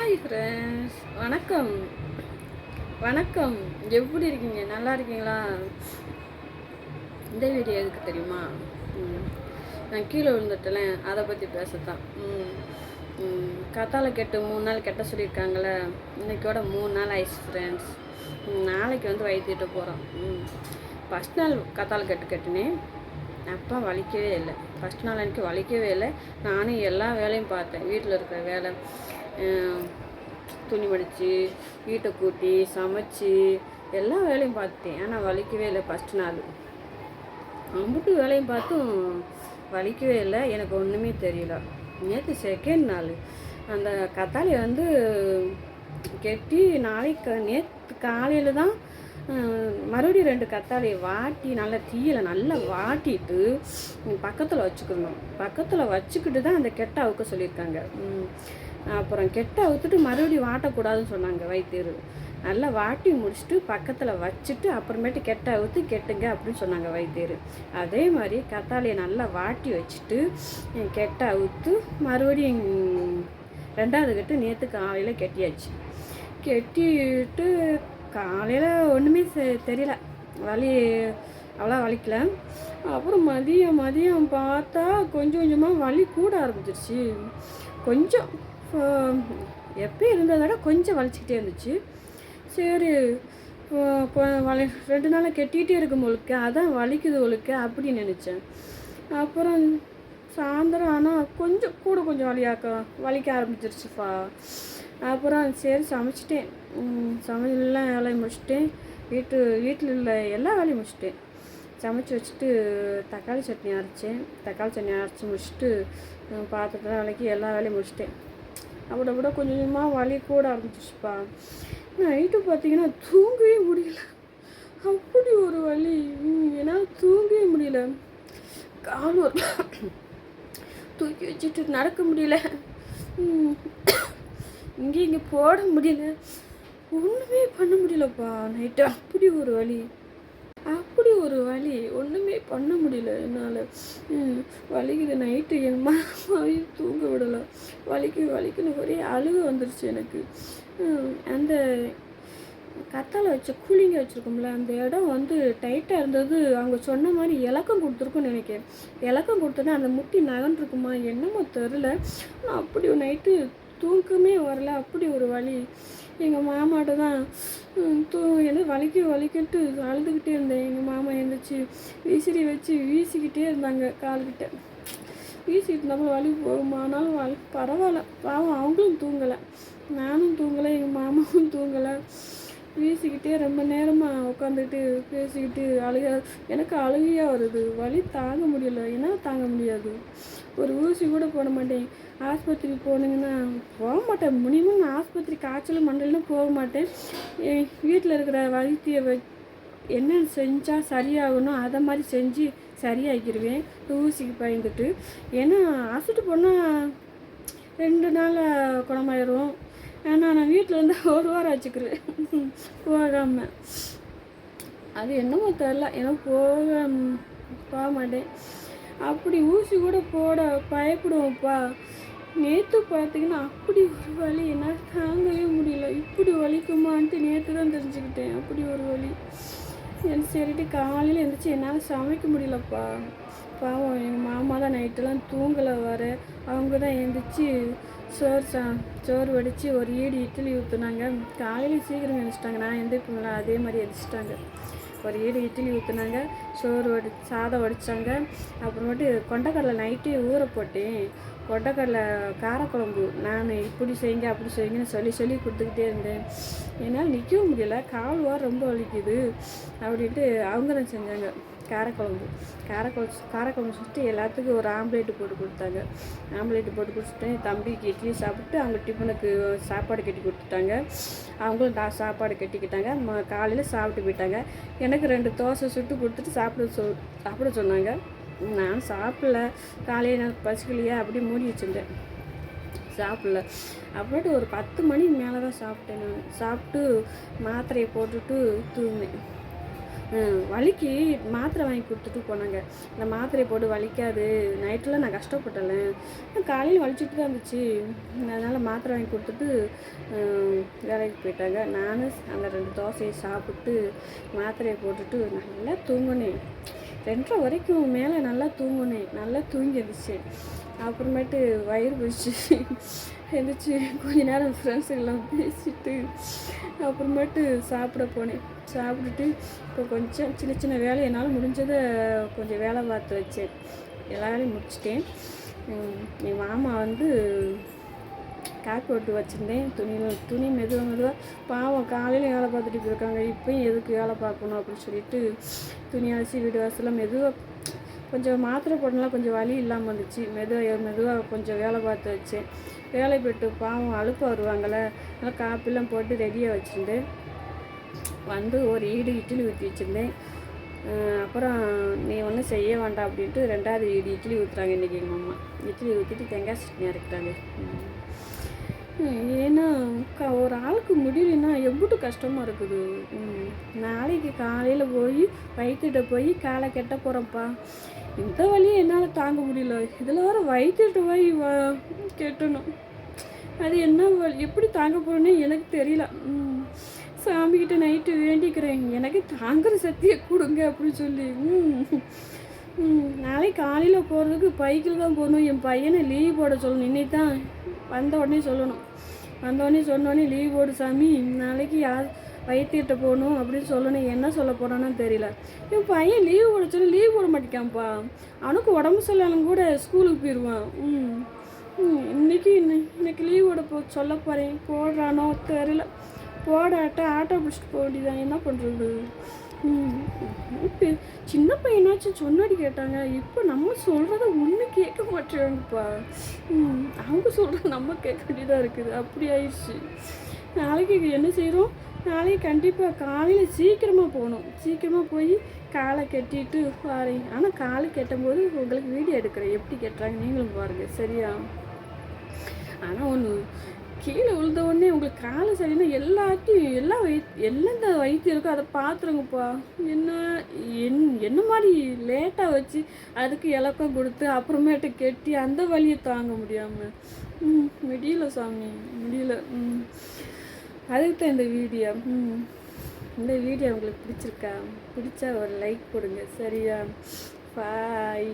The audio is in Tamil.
ஹாய் ஃப்ரெண்ட்ஸ், வணக்கம் வணக்கம். எப்படி இருக்கீங்க? நல்லா இருக்கீங்களா? இந்த வீடியோ எதுக்கு தெரியுமா? நான் கீழே விழுந்துட்டேன், அதை பற்றி பேசத்தான். கத்தாழை கெட்டு 3 நாள் கெட்ட சொல்லியிருக்காங்களே, இன்னைக்கோட 3 நாள் ஆயிடுச்சு ஃப்ரெண்ட்ஸ். நாளைக்கு வந்து வைத்திட்டு போகிறோம். ஃபஸ்ட் நாள் கத்தாழை கெட்டுனேன், அப்போ வலிக்கவே இல்லை. ஃபஸ்ட் நாள் எனக்கு வலிக்கவே இல்லை. நானும் எல்லா வேலையும் பார்த்தேன், வீட்டில் இருக்கிற வேலை, துணி மடித்து, வீட்டை கூட்டி, சமைச்சி எல்லா வேலையும் பார்த்துட்டேன். ஆனால் வலிக்கவே இல்லை. ஃபஸ்ட் நாள் அம்புட்டு வேலையும் பார்த்தும் வலிக்கவே இல்லை. எனக்கு ஒன்றுமே தெரியல. நேற்று செகண்ட் நாள் அந்த கத்தாழையை வந்து கெட்டி நேற்று காலையில் தான் மறுபடியும் 2 கத்தாழையை வாட்டி நல்லா தீயில் நல்லா வாட்டிட்டு பக்கத்தில் வச்சுக்கணும். பக்கத்தில் வச்சுக்கிட்டு தான் அந்த கெட்டை அவுக்க சொல்லியிருக்காங்க. அப்புறம் கெட்டை அவுத்துட்டு மறுபடியும் வாட்டக்கூடாதுன்னு சொன்னாங்க வைத்தியர். நல்லா வாட்டி முடிச்சுட்டு பக்கத்தில் வச்சுட்டு அப்புறமேட்டு கெட்டை அவுத்து கெட்டுங்க அப்படின்னு சொன்னாங்க வைத்தியர். அதே மாதிரி கத்தாழையை நல்லா வாட்டி வச்சுட்டு கெட்டை அவுத்து மறுபடியும் 2வது கெட்டு நேற்று காலையில் கெட்டியாச்சு. கெட்டிட்டு காலையில் ஒன்றுமே தெரியல, வலி அவ்வளோ வலிக்கல. அப்புறம் மதியம் பார்த்தா கொஞ்சம் கொஞ்சமாக வலி கூட ஆரம்பிச்சிருச்சு. கொஞ்சம் எப்போ இருந்ததை விட கொஞ்சம் வலிச்சிக்கிட்டே இருந்துச்சு. சரி, 2 நாளாக கெட்டிகிட்டே இருக்கும் ஒழுக்க, அதான் வலிக்குது ஒழுக்க அப்படின்னு நினச்சேன். அப்புறம் சாயந்தரம் ஆனால் கொஞ்சம் வலிக்க ஆரம்பிச்சிருச்சுப்பா. அப்புறம் சரி சமைச்சிட்டேன். சமையல்லாம் வேலையை முடிச்சிட்டேன். வீட்டில் உள்ள எல்லா வேலையும் முடிச்சிட்டேன். சமைச்சி வச்சுட்டு தக்காளி சட்னி அரைச்சி முடிச்சுட்டு பாத்திரத்தில் விளக்கி எல்லா வேலையும் முடிச்சிட்டேன். அப்படி கொஞ்சமாக வலி கூட ஆரம்பிச்சிச்சுப்பா. நைட்டு பார்த்தீங்கன்னா தூங்கவே முடியல. அப்படி ஒரு வலி, என்னால் தூங்கவே முடியல. கால் தூக்கி வச்சுட்டு நடக்க முடியல, இங்கே போட முடியல, ஒன்றுமே பண்ண முடியலப்பா. நைட்டு அப்படி ஒரு வலி ஒன்றுமே பண்ண முடியல என்னால். வலிக்குது. நைட்டு என் மாமாவையும் தூங்க விடலை. வலிக்குன்னு ஒரே அழுக வந்துருச்சு எனக்கு. அந்த கத்தாழை வச்ச கூலிங்க வச்சுருக்கோம்ல, அந்த இடம் வந்து டைட்டாக இருந்தது. அவங்க சொன்ன மாதிரி இலக்கம் கொடுத்துருக்குன்னு நினைக்கிறேன். இலக்கம் கொடுத்தோன்னா அந்த முட்டி நகன்ருக்குமா என்னமோ தெரில. அப்படி ஒரு நைட்டு தூக்கமே வரல. அப்படி ஒரு வலி. எங்கள் மாமாட்ட தான் என்ன வலிக்கிட்டு அழுதுகிட்டே இருந்தேன். எங்கள் மாமா எழுந்திரிச்சு விசிறி வச்சு வீசிக்கிட்டே இருந்தாங்க. கால்கிட்ட வீசிக்கிட்டு இருந்தாலும் வலி போகுமானாலும் பரவாயில்ல. பாவம் அவங்களும் தூங்கலை, நானும் தூங்கலை, எங்கள் மாமாவும் தூங்கலை. வீசிக்கிட்டே ரொம்ப நேரமாக உட்காந்துக்கிட்டு பேசிக்கிட்டு எனக்கு அழுகையாக வருது. வலி தாங்க முடியல. ஏன்னா தாங்க முடியாது. ஒரு ஊசி கூட போட மாட்டேன். ஆஸ்பத்திரி போனீங்கன்னா போக மாட்டேன். மினிமம் ஆஸ்பத்திரி காய்ச்சல் மண்டலும் போக மாட்டேன். வீட்டில் இருக்கிற வைத்திய என்ன செஞ்சால் சரியாகணும் அதை மாதிரி செஞ்சு சரியாக்கிடுவேன் ஊசிக்கு பயந்துட்டு. ஏன்னா ஹாஸ்பிட்டல் போனால் 2 நாளில் குணமாயிரும். ஆனால் நான் வீட்டில் இருந்தால் 1 வாரம் வச்சுக்கிறேன் போகாமல். அது என்னமோ தெரில, எனக்கு போக மாட்டேன். அப்படி ஊசி கூட போட பயப்படுவோம்ப்பா. நேற்று பார்த்தீங்கன்னா அப்படி ஒரு வலி, என்னால் தாங்கவே முடியல. இப்படி வலிக்குமான்ட்டு நேற்று தான் தெரிஞ்சுக்கிட்டேன். அப்படி ஒரு வலி. சரிட்டு காலையில் எழுந்திரிச்சி என்னால் சமைக்க முடியலப்பா. பாவம் எங்கள் மாமா தான் நைட்டெல்லாம் தூங்கலை வர. அவங்க தான் எழுந்திரிச்சி சோறு வடித்து ஒரு இட்லி ஊற்றுனாங்க. காலையில் சீக்கிரம் எழுந்திரிச்சிட்டாங்க. நான் எழுந்திரிப்பேங்களா அதே மாதிரி எழுந்திரிச்சிட்டாங்க. ஒரு இட்லி ஊற்றுனாங்க, சாதம் வடித்தாங்க. அப்புறமேட்டு கொண்டக்கடலை நைட்டே ஊற போட்டேன். கொண்டக்கடலை காரக்குழம்பு நான் இப்படி செய்யுங்க அப்படி செய்யுங்கன்னு சொல்லி கொடுத்துக்கிட்டே இருந்தேன். என்னால் நிற்கவும் முடியல, கால் ரொம்ப வலிக்குது அப்படின்ட்டு அவங்க தான் செஞ்சாங்க காரக்குழம்பு சுட்டு எல்லாத்துக்கும் ஒரு ஆம்லேட்டு போட்டு கொடுத்தாங்க. ஆம்லேட்டு போட்டு கொடுத்துட்டேன். தம்பிக்கு இட்லி சாப்பிட்டு அவங்க டிஃபனுக்கு சாப்பாடு கட்டி கொடுத்துட்டாங்க. அவங்களும் சாப்பாடு கட்டிக்கிட்டாங்க. காலையில் சாப்பிட்டு போயிட்டாங்க. எனக்கு 2 தோசை சுட்டு கொடுத்துட்டு சாப்பிட சொன்னாங்க. நான் சாப்பிடல. காலையில் எனக்கு பசிக்கலையா அப்படி மூடி வச்சுட்டேன், சாப்பிடல. அப்புறமேட்டு ஒரு 10 மணி மேலே தான் சாப்பிட்டேன். நான் சாப்பிட்டு மாத்திரையை போட்டுட்டு தூங்கினேன். வலிக்கு மாத்திரை வாங்கி கொடுத்துட்டு போனாங்க. இந்த மாத்திரையை போட்டு வலிக்காது, நைட்டெலாம் நான் கஷ்டப்பட்டல, காலையில் வலிச்சுட்டு தான் இருந்துச்சு, அதனால் மாத்திரை வாங்கி கொடுத்துட்டு வேலைக்கு போயிட்டாங்க. நானும் அந்த 2 தோசையை சாப்பிட்டு மாத்திரையை போட்டுட்டு நல்லா தூங்கினேன். 2:30 வரைக்கும் மேலே நல்லா தூங்கினேன். நல்லா தூங்கி இருந்துச்சு. அப்புறமேட்டு வயிறு போயிடுச்சு. எழுந்திரிச்சி கொஞ்ச நேரம் ஃப்ரெண்ட்ஸுக்கெல்லாம் பேசிட்டு அப்புறமேட்டு சாப்பிட போனேன். சாப்பிட்டுட்டு இப்போ கொஞ்சம் சின்ன சின்ன வேலை என்னால் முடிஞ்சதை கொஞ்சம் வேலை பார்த்து வச்சேன். எல்லா வேலையும் முடிச்சிட்டேன். என் மாமா வந்து காப்பி போட்டு வச்சுருந்தேன். துணி மெதுவாக பாவம் காலையில் வேலை பார்த்துட்டு போயிருக்காங்க, இப்போயும் எதுக்கு வேலை பார்க்கணும் அப்படின்னு சொல்லிட்டு துணி அலசி வீடு வாசலாம் மெதுவாக கொஞ்சம் மாத்திரை போடலாம், கொஞ்சம் வலி இல்லாமல் இருந்துச்சு. மெதுவாக கொஞ்சம் வேலை பார்த்து வச்சேன். வேலை போய்ட்டு பாவம் அழுப்பு வருவாங்கள்ல, அதனால் காப்பிலாம் போட்டு ரெடியாக வச்சுருந்தேன். வந்து ஒரு இட்லி ஊற்றி வச்சுருந்தேன். அப்புறம் நீ ஒன்றும் செய்ய வேண்டாம் அப்படின்ட்டு 2வது இட்லி ஊற்றுறாங்க இன்றைக்கி எங்கள் அம்மா. இட்லி ஊற்றிட்டு தேங்காய் சட்னி அரைக்கிறாங்க. ஏன்னா ஒரு ஆளுக்கு முடியலன்னா எவ்வளோ கஷ்டமாக இருக்குது. நாளைக்கு காலையில் போய் வயிற்றுட்ட போய் காலை கெட்ட போகிறோம்ப்பா, இந்த வழியை என்னால் தாங்க முடியல, இதில் வர வயிற்றுட்டு போய் கெட்டணும், அது என்ன எப்படி தாங்க போகிறோன்னே எனக்கு தெரியல. சாமிக்கிட்ட நைட்டு வேண்டிக்கிறேன், எனக்கு தாங்குற சக்தியை கொடுங்க அப்படின்னு சொல்லி. நாளைக்கு காலையில் போகிறதுக்கு பைக்கில் தான் போகணும். என் பையனை லீவ் போட சொல்லணும். இன்னைக்கு தான் வந்த உடனே சொல்லணும். வந்தோடனே சொன்னோடனே லீவ் போடு சாமி, நாளைக்கு வயிற்றுக்கிட்ட போகணும் அப்படின்னு சொல்லணும். என்ன சொல்ல போகிறான்னு தெரியல. என் பையன் லீவ் போட சொல்லி லீவ் போட மாட்டேக்கான்ப்பா. அவனுக்கு உடம்பு சரியில்லைன்னு கூட ஸ்கூலுக்கு போயிடுவான். இன்னைக்கு லீவ் போட சொல்ல போகிறேன். போடுறானோ தெரியல. போடாட்ட ஆட்டோ பிடிச்சிட்டு போக வேண்டியதான், என்ன பண்ணுறது. சின்ன பையனாச்சும் சொன்னாடி கேட்டாங்க. இப்போ நம்ம சொல்கிறத ஒன்று கேட்க மாட்டேங்கிறாங்கப்பா. அவங்க சொல்கிறத நம்ம கேட்க வேண்டியதாக இருக்குது. அப்படி ஆயிடுச்சு. நாளைக்கு என்ன செய்கிறோம், நாளைக்கு கண்டிப்பாக காலையில் சீக்கிரமாக போகணும். சீக்கிரமாக போய் காலை கட்டிட்டு வரேன். ஆனால் காலை கட்டும்போது உங்களுக்கு வீடியோ எடுக்கிறேன், எப்படி கட்டுறாங்க நீங்களும் பாருங்கள், சரியா. ஆனால் ஒன்று, கீழே விழுந்த உடனே உங்களுக்கு காலை சரின்னா எல்லாத்தையும் எல்லாம் வயிற்று இருக்கோ அதை பார்த்துருங்கப்பா. என்ன மாதிரி லேட்டாக வச்சு அதுக்கு இலக்கம் கொடுத்து அப்புறமேட்டு கெட்டி அந்த வலியை தாங்க முடியாமல் முடியல சாமி, முடியல. அதுக்கு தான் இந்த வீடியோ. இந்த வீடியோ உங்களுக்கு பிடிச்சிருக்கா? பிடிச்சா ஒரு லைக் கொடுங்க, சரியா. பாய்.